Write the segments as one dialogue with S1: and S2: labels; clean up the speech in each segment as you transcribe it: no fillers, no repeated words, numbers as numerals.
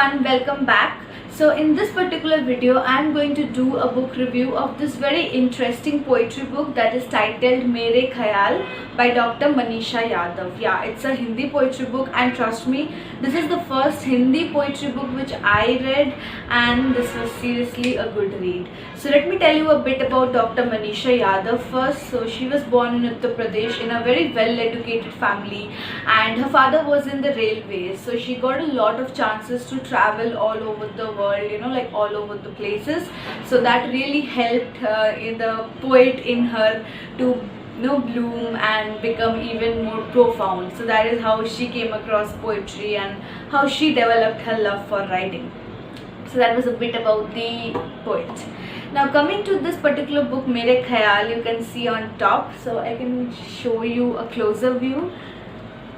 S1: everyone, welcome back. So in this particular video I am going to do a book review of this very interesting poetry book that is titled Mere Khayal by Dr. Manisha Yadav. Yeah, it's a Hindi poetry book, and trust me, this is the first Hindi poetry book which I read, and this was seriously a good read. So let me tell you a bit about Dr. Manisha Yadav first. So she was born in Uttar Pradesh in a very well educated family, and her father was in the railways, so she got a lot of chances to travel all over the world, like all over the places. So that really helped in the poet in her to bloom and become even more profound. So that is how she came across poetry and how she developed her love for writing. So that was a bit about the poet. Now coming to this particular book, Mere Khayal, you can see on top, so I can show you a closer view.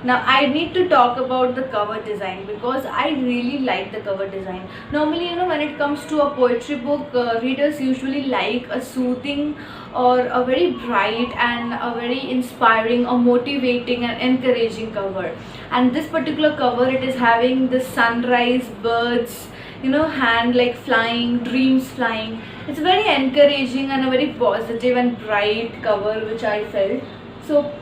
S1: Now I need to talk about the cover design because I really like the cover design. Normally, when it comes to a poetry book, readers usually like a soothing or a very bright and a very inspiring or motivating and encouraging cover. And this particular cover, it is having the sunrise, birds, hand like flying, dreams flying. It's very encouraging and a very positive and bright cover which I felt. So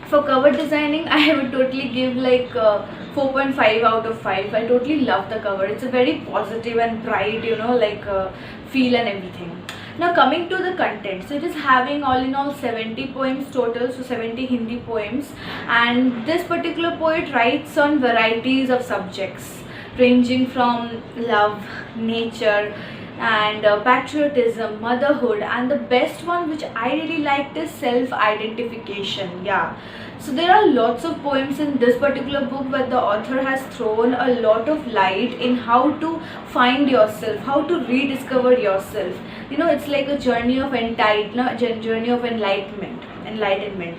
S1: for cover designing, I would totally give like 4.5 out of 5. I totally love the cover. It's a very positive and bright, feel and everything. Now coming to the content, so it is having all in all 70 poems total, so 70 Hindi poems, and this particular poet writes on varieties of subjects ranging from love, nature, and patriotism, motherhood, and the best one which I really liked is self-identification. Yeah, so there are lots of poems in this particular book where the author has thrown a lot of light in how to find yourself, how to rediscover yourself. It's like a journey of enlightenment,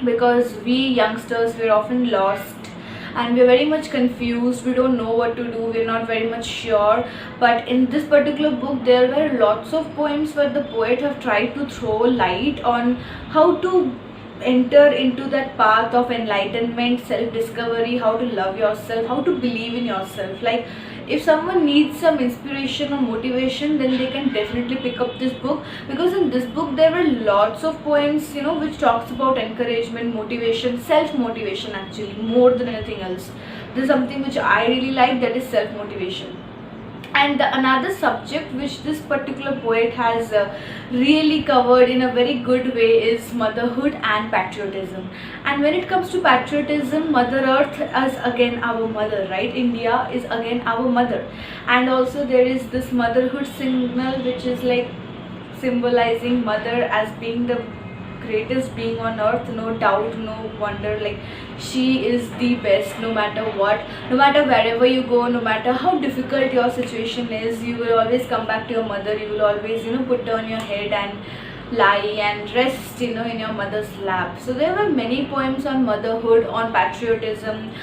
S1: because we youngsters, we're often lost and we're very much confused. We don't know what to do, we're not very much sure. But in this particular book there were lots of poems where the poet have tried to throw light on how to enter into that path of enlightenment, self-discovery, how to love yourself, how to believe in yourself. Like if someone needs some inspiration or motivation, then they can definitely pick up this book, because in this book there were lots of poems which talks about encouragement, motivation, self-motivation, actually more than anything else. This is something which I really like, that is self-motivation. And another subject which this particular poet has really covered in a very good way is motherhood and patriotism. And when it comes to patriotism, Mother Earth is again our mother, right? India is again our mother. And also there is this motherhood signal which is like symbolizing mother as being the greatest being on earth, no doubt, no wonder. Like she is the best, no matter what, no matter wherever you go, no matter how difficult your situation is, you will always come back to your mother. You will always put down your head and lie and rest in your mother's lap. So there were many poems on motherhood, on patriotism.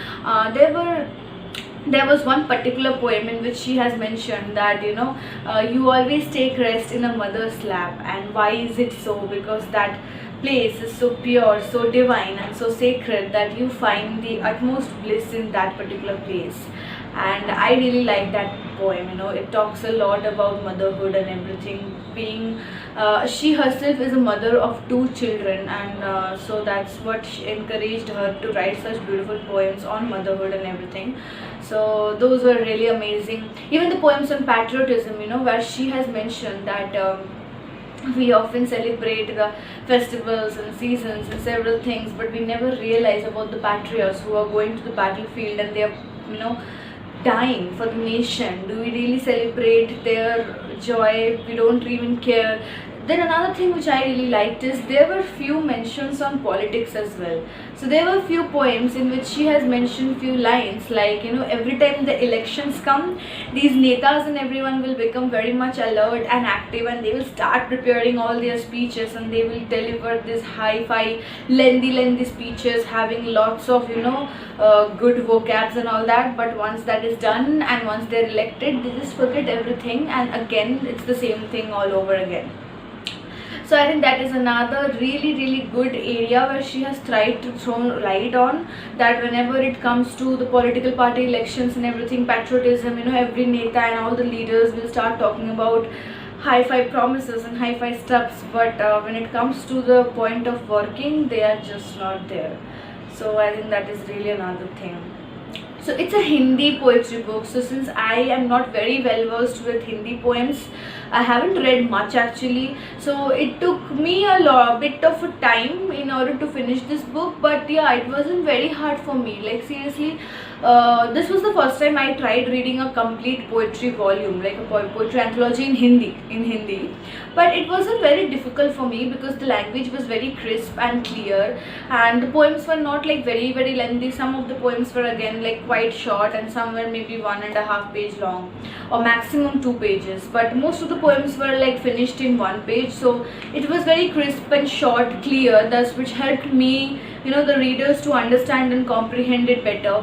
S1: There was one particular poem in which she has mentioned that you always take rest in a mother's lap. And why is it so? Because that place is so pure, so divine, and so sacred that you find the utmost bliss in that particular place. And I really like that poem. It talks a lot about motherhood and everything. Being she herself is a mother of 2 children, and so that's what encouraged her to write such beautiful poems on motherhood and everything. So those were really amazing. Even the poems on patriotism, where she has mentioned that we often celebrate the festivals and seasons and several things, but we never realize about the patriots who are going to the battlefield and they are dying for the nation. Do we really celebrate their joy? We don't even care. Then another thing which I really liked is there were few mentions on politics as well. So there were few poems in which she has mentioned few lines like every time the elections come, these netas and everyone will become very much alert and active, and they will start preparing all their speeches, and they will deliver this hi-fi lengthy speeches having lots of good vocabs and all that. But once that is done and once they're elected, they just forget everything, and again it's the same thing all over again. So I think that is another really good area where she has tried to throw light on, that whenever it comes to the political party elections and everything, patriotism, every neta and all the leaders will start talking about hi-fi promises and hi-fi steps, but when it comes to the point of working, they are just not there. So I think that is really another thing. So it's a Hindi poetry book. So since I am not very well versed with Hindi poems, I haven't read much actually. So it took me a bit of a time in order to finish this book. But yeah, it wasn't very hard for me. Like seriously, this was the first time I tried reading a complete poetry volume, like a poetry anthology in Hindi. But it wasn't very difficult for me because the language was very crisp and clear, and the poems were not like very lengthy. Some of the poems were again like quite short, and some were maybe 1.5 page long or maximum 2 pages, but most of the poems were like finished in 1 page. So it was very crisp and short, clear, thus which helped me, the readers to understand and comprehend it better.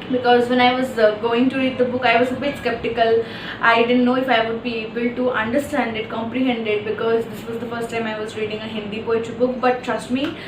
S1: Because when I was going to read the book, I was a bit skeptical. I didn't know if I would be able to understand it, comprehend it, because this was the first time I was reading a Hindi poetry book. But trust me,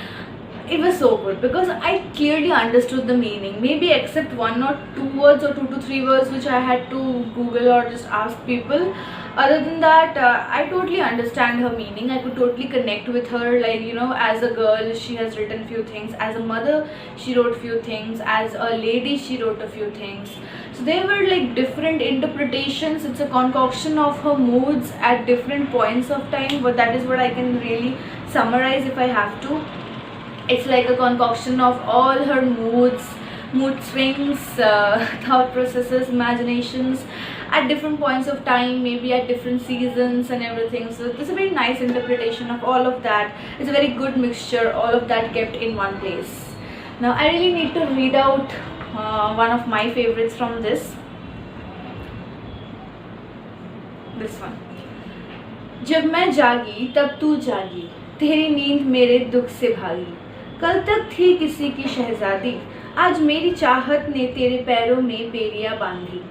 S1: it was so good because I clearly understood the meaning, maybe except 1 or 2 words or 2 to 3 words which I had to Google or just ask people. Other than that, I totally understand her meaning. I could totally connect with her. Like, as a girl, she has written few things. As a mother, she wrote few things. As a lady, she wrote a few things. So they were like different interpretations. It's a concoction of her moods at different points of time. But that is what I can really summarize if I have to. It's like a concoction of all her moods, mood swings, thought processes, imaginations at different points of time, maybe at different seasons and everything. So it's a very nice interpretation of all of that. It's a very good mixture, all of that kept in one place. Now I really need to read out one of my favorites from this one. जब मैं जागी तब तू जागी, तेरी नींद मेरे दुख से भागी, कल तक थी किसी की शहजादी, आज मेरी चाहत ने तेरे पैरों में बेड़ियां बांधी,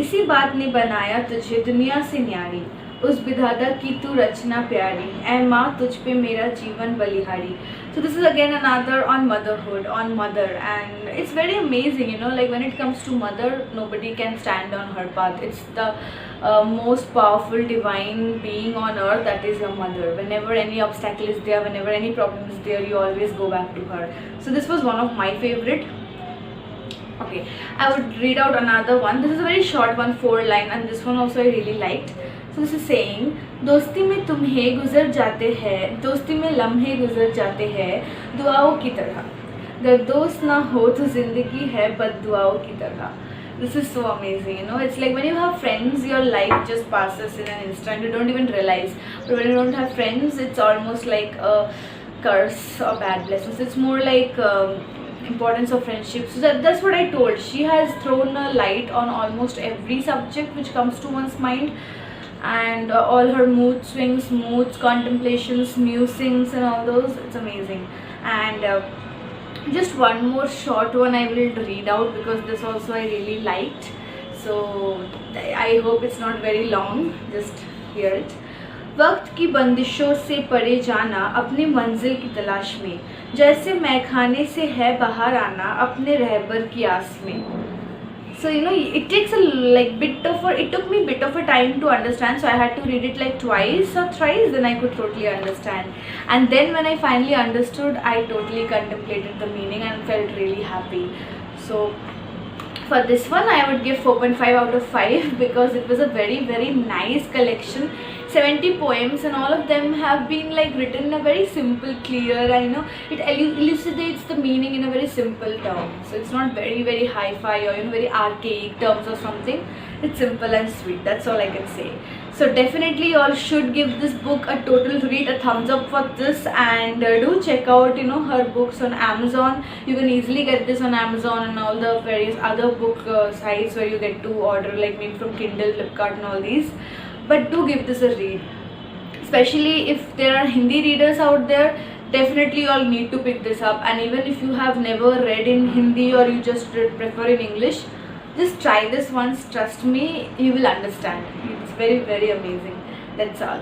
S1: इसी बात ने बनाया तुझे दुनिया से न्यारी, उस विधाता की तू रचना प्यारी, ऐ माँ तुझ पे मेरा जीवन बलिहारी. So this is again another on motherhood, on mother, and it's very amazing, like when it comes to mother, nobody can stand on her path. It's the most powerful divine being on earth, that is your mother. Whenever any obstacle is there, whenever any problem is there, you always go back to her. So this was one of my favorite. Okay, I would read out another one. This is a very short one, 4 line, and this one also I really liked. So this is saying, दोस्ती में तुम्हें गुजर जाते हैं, दोस्ती में लम्हे गुजर जाते हैं दुआओं की तरह, अगर दोस्त ना हो तो जिंदगी है बद्दुआओं की तरह. This is so amazing, it's like when you have friends, your life just passes in an instant, you don't even realize. But when you don't have friends, it's almost like a curse or bad blessings. It's more like importance of friendship. So that's what I told. She has thrown a light on almost every subject which comes to one's mind, and all her mood swings, moods, contemplations, musings and all those. It's amazing. And just one more short one I will read out because this also I really liked. So I hope it's not very long. Just hear it. वक्त की बंदिशों से परे जाना अपनी मंजिल की तलाश में, जैसे मैखाने से है बाहर आना अपने रहबर की आस में. So it takes it took me a bit of a time to understand, so I had to read it like twice or thrice, then I could totally understand. And then when I finally understood, I totally contemplated the meaning and felt really happy. So for this one I would give 4.5 out of 5 because it was a very nice collection. 70 poems, and all of them have been like written in a very simple, clear, and it elucidates the meaning in a very simple term. So it's not very hi-fi or very archaic terms or something. It's simple and sweet. That's all I can say. So definitely you all should give this book a total read, a thumbs up for this, and do check out her books on Amazon. You can easily get this on Amazon and all the various other book sites where you get to order, like maybe from Kindle, Flipkart and all these. But do give this a read, especially if there are Hindi readers out there. Definitely you all need to pick this up, and even if you have never read in Hindi or you just prefer in English, just try this once. Trust me, you will understand. It's very amazing. That's all.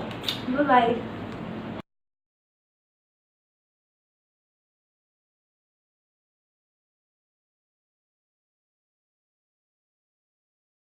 S1: Bye bye.